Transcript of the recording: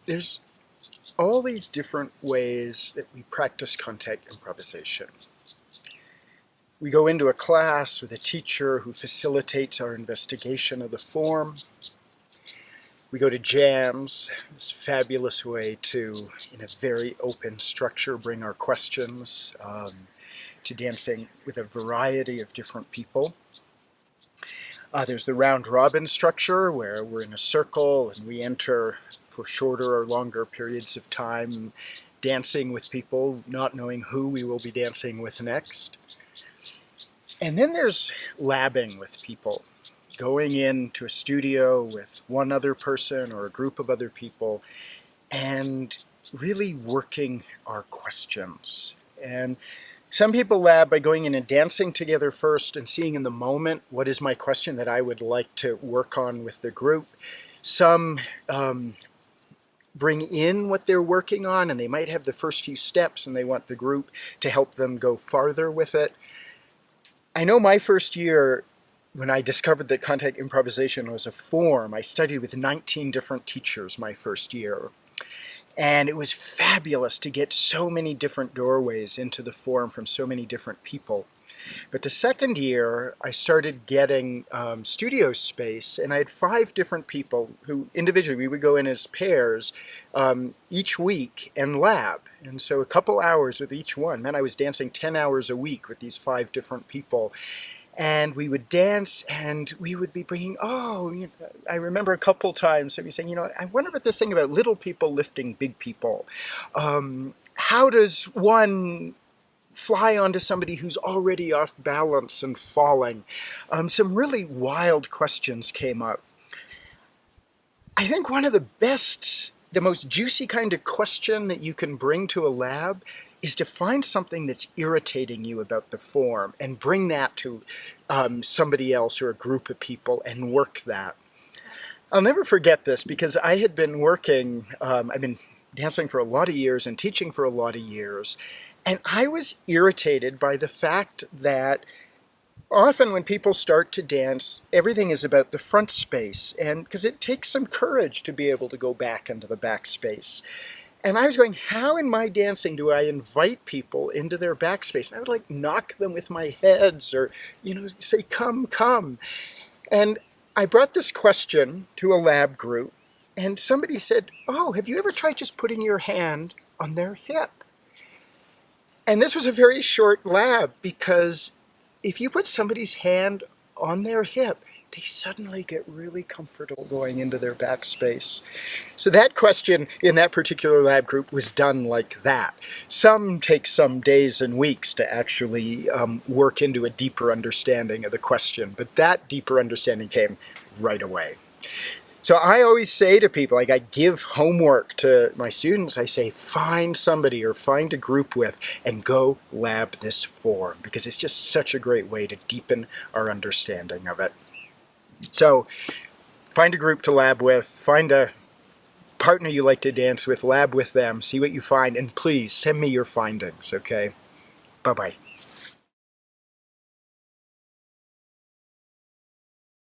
There's all these different ways that we practice contact improvisation. We go into a class with a teacher who facilitates our investigation of the form. We go to jams, this fabulous way to, in a very open structure, bring our questions to dancing with a variety of different people. There's the round robin structure where we're in a circle and we enter for shorter or longer periods of time dancing with people, not knowing who we will be dancing with next. And then there's labbing with people, going into a studio with one other person or a group of other people and really working our questions. And some people lab by going in and dancing together first and seeing in the moment what is my question that I would like to work on with the group. Some bring in what they're working on, and they might have the first few steps and they want the group to help them go farther with it. I know my first year, when I discovered that contact improvisation was a form, I studied with 19 different teachers my first year. And it was fabulous to get so many different doorways into the form from so many different people. But the second year, I started getting studio space, and I had 5 different people who individually, we would go in as pairs each week and lab. And so a couple hours with each one meant I was dancing 10 hours a week with these 5 different people. And we would dance, and we would be bringing, I remember a couple times somebody saying, I wonder about this thing about little people lifting big people. How does one fly onto somebody who's already off balance and falling? Some really wild questions came up. I think one of the most juicy kind of question that you can bring to a lab is to find something that's irritating you about the form and bring that to somebody else or a group of people and work that. I'll never forget this because I had been working, I've been dancing for a lot of years and teaching for a lot of years, and I was irritated by the fact that often when people start to dance, everything is about the front space, and because it takes some courage to be able to go back into the back space. And I was going, how in my dancing do I invite people into their backspace? And I would knock them with my heads or, say, come, come. And I brought this question to a lab group, and somebody said, have you ever tried just putting your hand on their hip? And this was a very short lab, because if you put somebody's hand on their hip, they suddenly get really comfortable going into their backspace. So that question in that particular lab group was done like that. Some take some days and weeks to actually work into a deeper understanding of the question, but that deeper understanding came right away. So I always say to people, I give homework to my students, I say, find somebody or find a group with and go lab this form, because it's just such a great way to deepen our understanding of it. So find a group to lab with, find a partner you like to dance with, lab with them, see what you find, and please send me your findings, okay? Bye-bye.